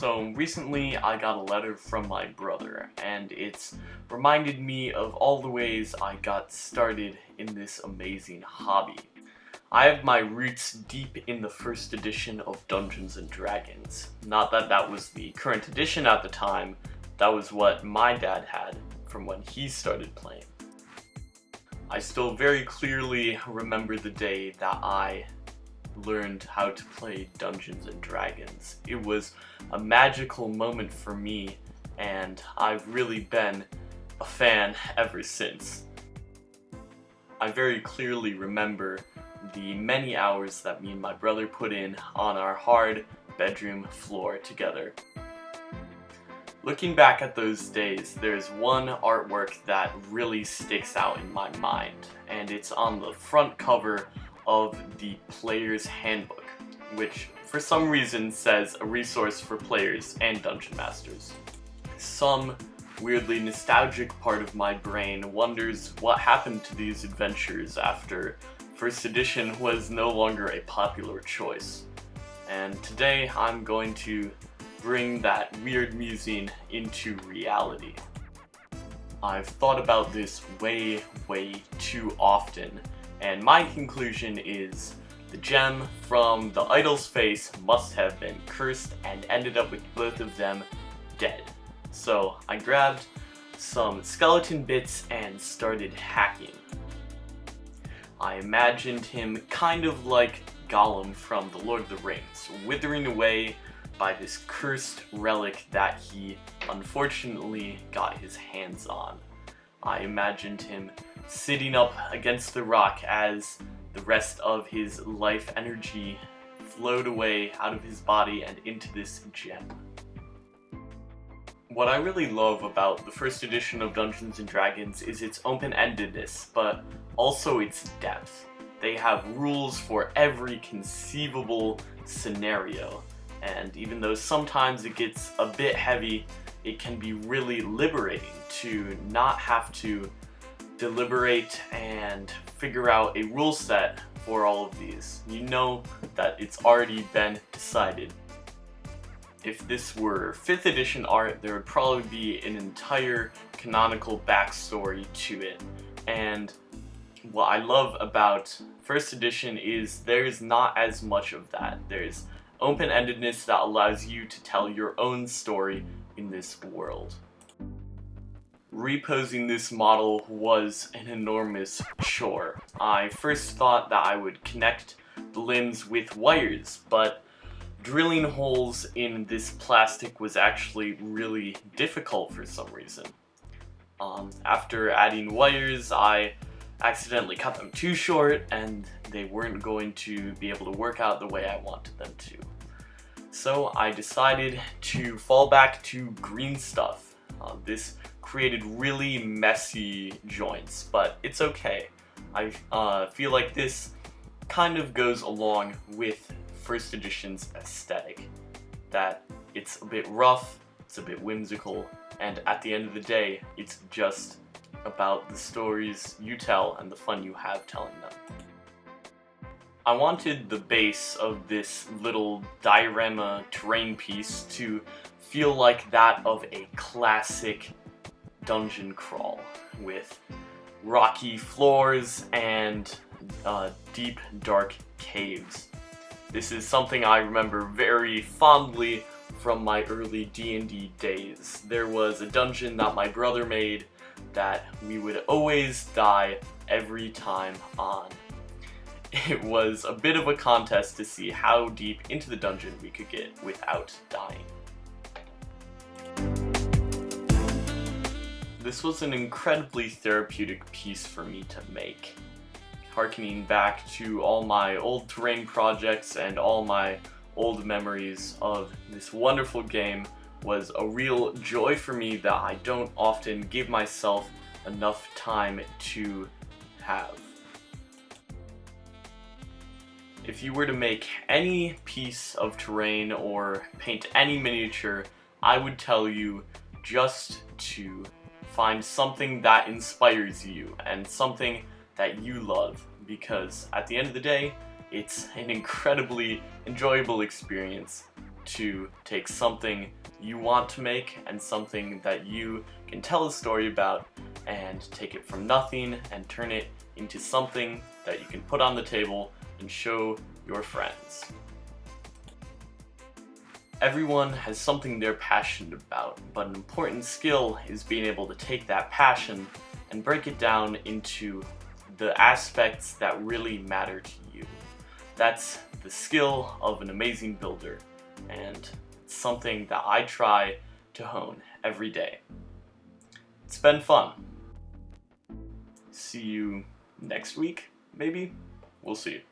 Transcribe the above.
So recently I got a letter from my brother, and it's reminded me of all the ways I got started in this amazing hobby. I have my roots deep in the first edition of Dungeons and Dragons. Not that that was the current edition at the time, that was what my dad had from when he started playing. I still very clearly remember the day that I learned how to play Dungeons and Dragons. It was a magical moment for me, and I've really been a fan ever since. I very clearly remember the many hours that me and my brother put in on our hard bedroom floor together. Looking back at those days, there's one artwork that really sticks out in my mind, and it's on the front cover of the Player's Handbook, which for some reason says a resource for players and dungeon masters. Some weirdly nostalgic part of my brain wonders what happened to these adventures after first edition was no longer a popular choice. And today I'm going to bring that weird musing into reality. I've thought about this way too often, and my conclusion is the gem from the idol's face must have been cursed and ended up with both of them dead. So I grabbed some skeleton bits and started hacking. I imagined him kind of like Gollum from The Lord of the Rings, withering away by this cursed relic that he unfortunately got his hands on. I imagined him sitting up against the rock as the rest of his life energy flowed away out of his body and into this gem. What I really love about the first edition of Dungeons and Dragons is its open-endedness, but also its depth. They have rules for every conceivable scenario, and even though sometimes it gets a bit heavy, it can be really liberating to not have to deliberate and figure out a rule set for all of these. You know that it's already been decided. If this were 5th edition art, there would probably be an entire canonical backstory to it. And what I love about 1st edition is there's not as much of that. There's open-endedness that allows you to tell your own story in this world. Reposing this model was an enormous chore. I first thought that I would connect the limbs with wires, but drilling holes in this plastic was actually really difficult for some reason. After adding wires, I accidentally cut them too short, and they weren't going to be able to work out the way I wanted them to. So I decided to fall back to green stuff. This created really messy joints, but it's okay. I feel like this kind of goes along with first edition's aesthetic. That it's a bit rough, it's a bit whimsical, and at the end of the day, it's just about the stories you tell and the fun you have telling them. I wanted the base of this little diorama terrain piece to feel like that of a classic dungeon crawl, with rocky floors and deep, dark caves. This is something I remember very fondly from my early D&D days. There was a dungeon that my brother made that we would always die every time on. It was a bit of a contest to see how deep into the dungeon we could get without dying. This was an incredibly therapeutic piece for me to make. Harkening back to all my old terrain projects and all my old memories of this wonderful game was a real joy for me that I don't often give myself enough time to have. If you were to make any piece of terrain or paint any miniature, I would tell you just to find something that inspires you and something that you love, because at the end of the day, it's an incredibly enjoyable experience to take something you want to make and something that you can tell a story about and take it from nothing and turn it into something that you can put on the table and show your friends. Everyone has something they're passionate about, but an important skill is being able to take that passion and break it down into the aspects that really matter to you. That's the skill of an amazing builder, and it's something that I try to hone every day. It's been fun. See you next week, maybe? We'll see.